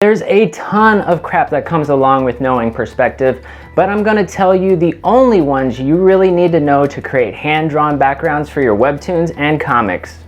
There's a ton of crap that comes along with knowing perspective, but I'm gonna tell you the only ones you really need to know to create hand-drawn backgrounds for your webtoons and comics.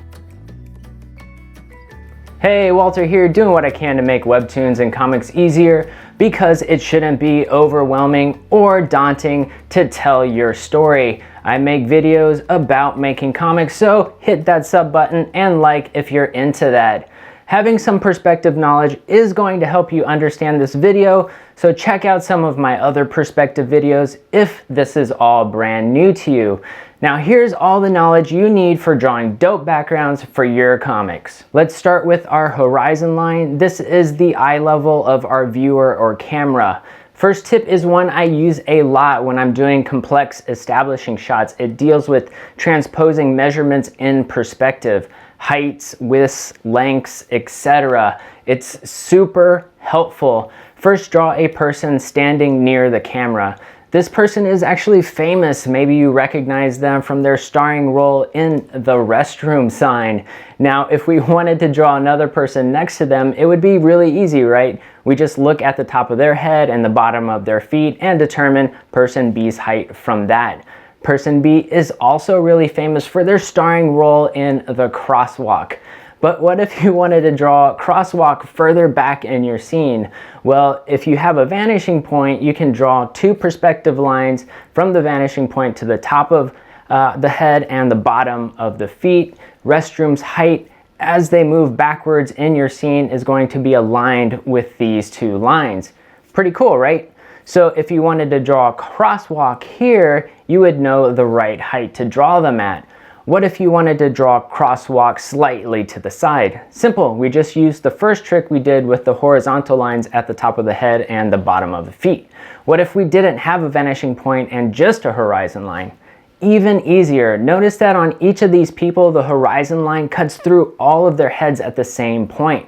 Hey, Walter here, doing what I can to make webtoons and comics easier because it shouldn't be overwhelming or daunting to tell your story. I make videos about making comics, so hit that sub button and like if you're into that. Having some perspective knowledge is going to help you understand this video, so check out some of my other perspective videos if this is all brand new to you. Now here's all the knowledge you need for drawing dope backgrounds for your comics. Let's start with our horizon line. This is the eye level of our viewer or camera. First tip is one I use a lot when I'm doing complex establishing shots. It deals with transposing measurements in perspective. Heights, widths, lengths, etc. It's super helpful. First, draw a person standing near the camera. This person is actually famous. Maybe you recognize them from their starring role in the restroom sign. Now, if we wanted to draw another person next to them, it would be really easy, right? We just look at the top of their head and the bottom of their feet and determine person B's height from that. Person B is also really famous for their starring role in The Crosswalk. But what if you wanted to draw a crosswalk further back in your scene? Well, if you have a vanishing point, you can draw two perspective lines from the vanishing point to the top of the head and the bottom of the feet. Restroom's height as they move backwards in your scene is going to be aligned with these two lines. Pretty cool, right? So if you wanted to draw a crosswalk here, you would know the right height to draw them at. What if you wanted to draw a crosswalk slightly to the side? Simple, we just used the first trick we did with the horizontal lines at the top of the head and the bottom of the feet. What if we didn't have a vanishing point and just a horizon line? Even easier. Notice that on each of these people, the horizon line cuts through all of their heads at the same point.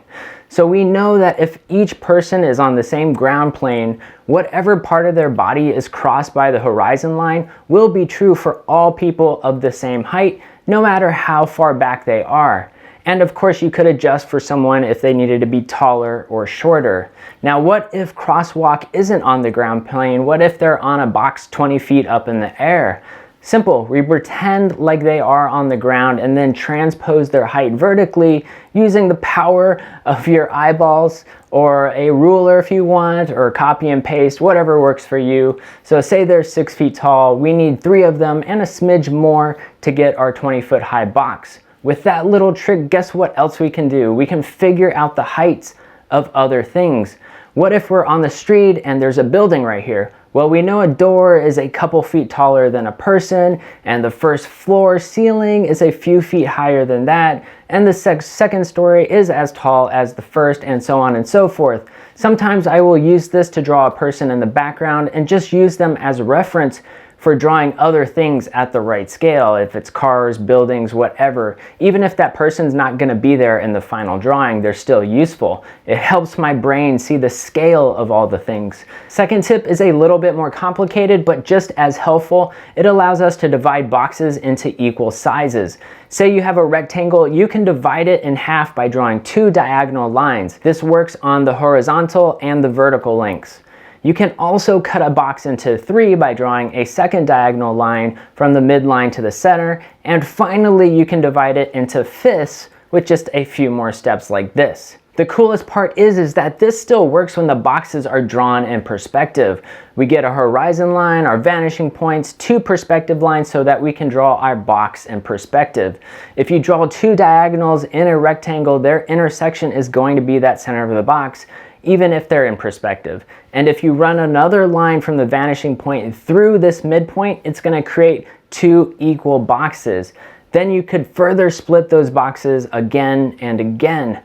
So we know that if each person is on the same ground plane, whatever part of their body is crossed by the horizon line will be true for all people of the same height, no matter how far back they are. And of course, you could adjust for someone if they needed to be taller or shorter. Now, what if crosswalk isn't on the ground plane? What if they're on a box 20 feet up in the air? Simple, we pretend like they are on the ground and then transpose their height vertically using the power of your eyeballs or a ruler if you want, or copy and paste, whatever works for you. So say they're 6 feet tall, we need 3 of them and a smidge more to get our 20-foot high box. With that little trick, guess what else we can do? We can figure out the heights of other things. What if we're on the street and there's a building right here? Well, we know a door is a couple feet taller than a person, and the first floor ceiling is a few feet higher than that, and the second story is as tall as the first, and so on and so forth. Sometimes I will use this to draw a person in the background and just use them as a reference for drawing other things at the right scale, if it's cars, buildings, whatever. Even if that person's not gonna be there in the final drawing, they're still useful. It helps my brain see the scale of all the things. Second tip is a little bit more complicated, but just as helpful. It allows us to divide boxes into equal sizes. Say you have a rectangle, you can divide it in half by drawing 2 diagonal lines. This works on the horizontal and the vertical lengths. You can also cut a box into 3 by drawing a second diagonal line from the midline to the center, and finally you can divide it into fifths with just a few more steps like this. The coolest part is that this still works when the boxes are drawn in perspective. We get a horizon line, our vanishing points, 2 perspective lines so that we can draw our box in perspective. If you draw 2 diagonals in a rectangle, their intersection is going to be that center of the box, even if they're in perspective. And if you run another line from the vanishing point through this midpoint, it's gonna create 2 equal boxes. Then you could further split those boxes again and again.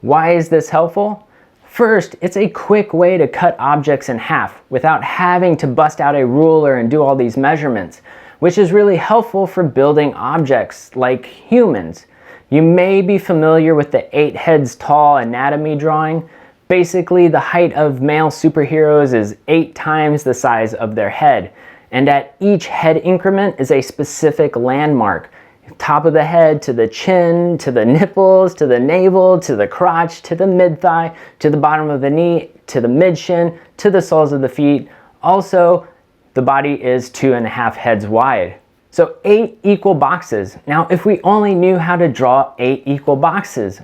Why is this helpful? First, it's a quick way to cut objects in half without having to bust out a ruler and do all these measurements, which is really helpful for building objects like humans. You may be familiar with the 8 heads tall anatomy drawing. Basically, the height of male superheroes is 8 times the size of their head, and at each head increment is a specific landmark. top of the head to the chin, to the nipples, to the navel, to the crotch, to the mid-thigh, to the bottom of the knee, to the mid-shin, to the soles of the feet. Also, the body is 2.5 heads wide. So 8 equal boxes. Now, if we only knew how to draw 8 equal boxes.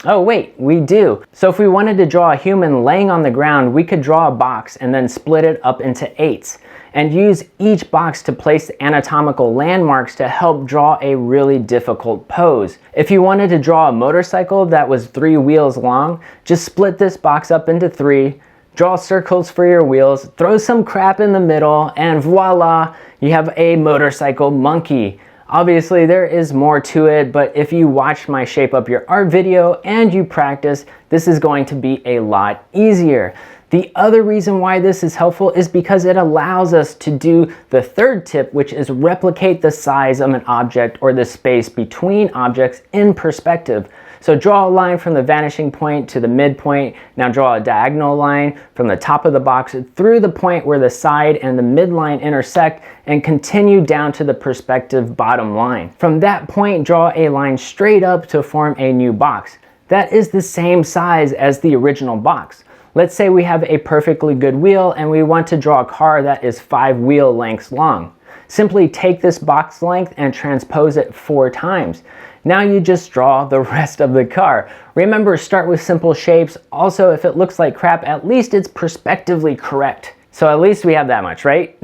Oh wait, we do. So if we wanted to draw a human laying on the ground, we could draw a box and then split it up into 8s and use each box to place anatomical landmarks to help draw a really difficult pose. If you wanted to draw a motorcycle that was 3 wheels long, just split this box up into 3, draw circles for your wheels, throw some crap in the middle, and voila, you have a motorcycle monkey. Obviously, there is more to it, but if you watch my Shape Up Your Art video and you practice, this is going to be a lot easier. The other reason why this is helpful is because it allows us to do the third tip, which is replicate the size of an object or the space between objects in perspective. So draw a line from the vanishing point to the midpoint. Now draw a diagonal line from the top of the box through the point where the side and the midline intersect and continue down to the perspective bottom line. From that point, draw a line straight up to form a new box. That is the same size as the original box. Let's say we have a perfectly good wheel and we want to draw a car that is 5 wheel lengths long. Simply take this box length and transpose it 4 times. Now you just draw the rest of the car. Remember, start with simple shapes. Also, if it looks like crap, at least it's perspectively correct. So at least we have that much, right?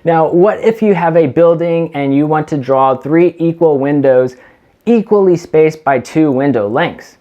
Now, what if you have a building and you want to draw 3 equal windows equally spaced by 2 window lengths?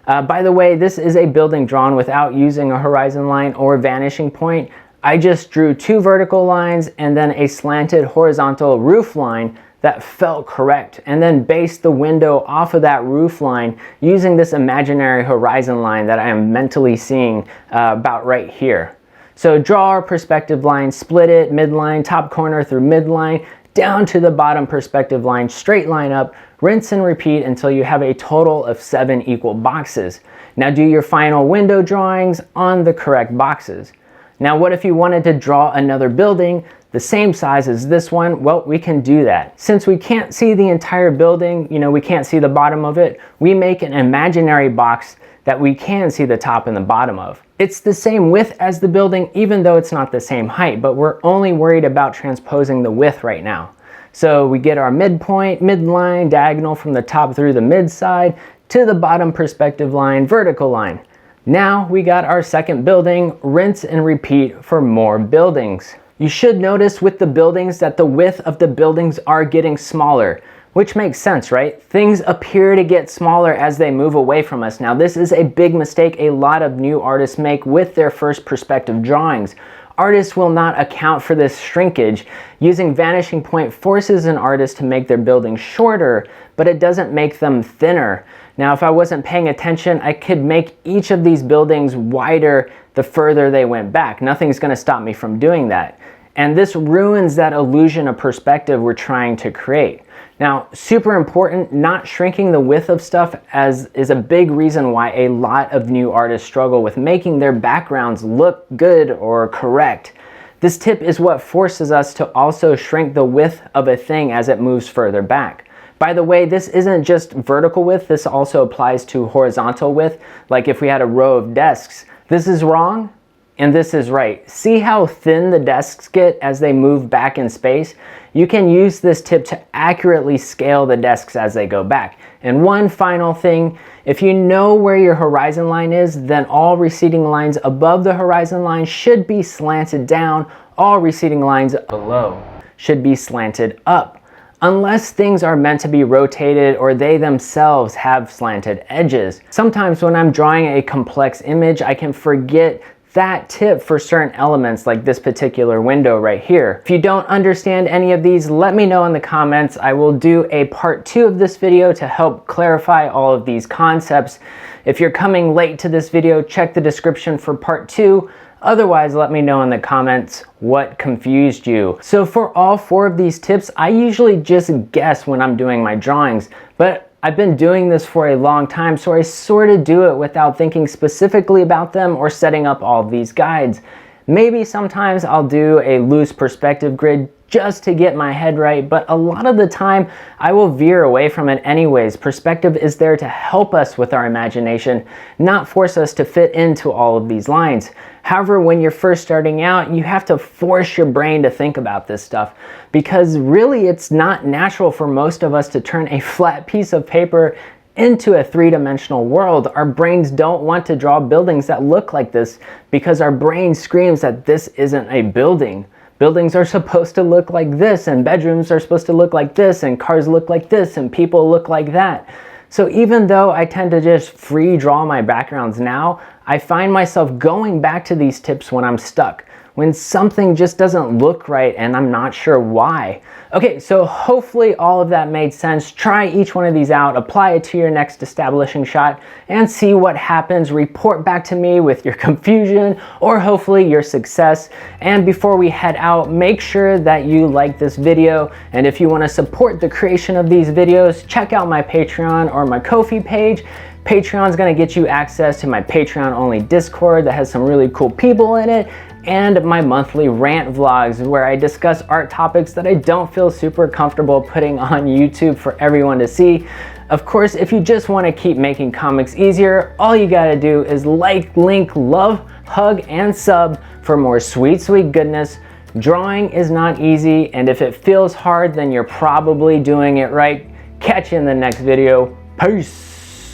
By the way, this is a building drawn without using a horizon line or vanishing point. I just drew 2 vertical lines and then a slanted horizontal roof line that felt correct, and then based the window off of that roof line using this imaginary horizon line that I am mentally seeing about right here. So draw our perspective line, split it, midline, top corner through midline, down to the bottom perspective line, straight line up, rinse and repeat until you have a total of 7 equal boxes. Now do your final window drawings on the correct boxes. Now what if you wanted to draw another building the same size as this one? Well, we can do that. Since we can't see the entire building, we can't see the bottom of it, we make an imaginary box that we can see the top and the bottom of. It's the same width as the building, even though it's not the same height, but we're only worried about transposing the width right now. So we get our midpoint, midline, diagonal from the top through the mid side to the bottom perspective line, vertical line. Now we got our second building, rinse and repeat for more buildings. You should notice with the buildings that the width of the buildings are getting smaller, which makes sense, right? Things appear to get smaller as they move away from us. Now, this is a big mistake a lot of new artists make with their first perspective drawings. Artists will not account for this shrinkage. Using vanishing point forces an artist to make their buildings shorter, but it doesn't make them thinner. Now, if I wasn't paying attention, I could make each of these buildings wider the further they went back. Nothing's going to stop me from doing that. And this ruins that illusion of perspective we're trying to create. Now, super important, not shrinking the width of stuff is a big reason why a lot of new artists struggle with making their backgrounds look good or correct. This tip is what forces us to also shrink the width of a thing as it moves further back. By the way, this isn't just vertical width, this also applies to horizontal width. Like if we had a row of desks, this is wrong and this is right. See how thin the desks get as they move back in space? You can use this tip to accurately scale the desks as they go back. And one final thing, if you know where your horizon line is, then all receding lines above the horizon line should be slanted down. All receding lines below should be slanted up. Unless things are meant to be rotated or they themselves have slanted edges. Sometimes when I'm drawing a complex image, I can forget that tip for certain elements like this particular window right here. If you don't understand any of these, let me know in the comments. I will do a part 2 of this video to help clarify all of these concepts. If you're coming late to this video, check the description for part 2. Otherwise, let me know in the comments what confused you. So for all 4 of these tips, I usually just guess when I'm doing my drawings, but I've been doing this for a long time, so I sort of do it without thinking specifically about them or setting up all of these guides. Maybe sometimes I'll do a loose perspective grid just to get my head right, but a lot of the time I will veer away from it anyways. Perspective is there to help us with our imagination, not force us to fit into all of these lines. However, when you're first starting out, you have to force your brain to think about this stuff, because really it's not natural for most of us to turn a flat piece of paper into a three-dimensional world. Our brains don't want to draw buildings that look like this because our brain screams that this isn't a building. Buildings are supposed to look like this, and bedrooms are supposed to look like this, and cars look like this, and people look like that. So even though I tend to just free draw my backgrounds now, I find myself going back to these tips when I'm stuck, when something just doesn't look right and I'm not sure why. Okay, so hopefully all of that made sense. Try each one of these out, apply it to your next establishing shot, and see what happens. Report back to me with your confusion or hopefully your success. And before we head out, make sure that you like this video. And if you want to support the creation of these videos, check out my Patreon or my Ko-fi page. Patreon's gonna get you access to my Patreon only Discord that has some really cool people in it, and my monthly rant vlogs where I discuss art topics that I don't feel super comfortable putting on YouTube for everyone to see. Of course, if you just want to keep making comics easier, all you gotta do is like, link, love, hug, and sub for more sweet, sweet goodness. Drawing is not easy, and if it feels hard, then you're probably doing it right. Catch you in the next video. Peace!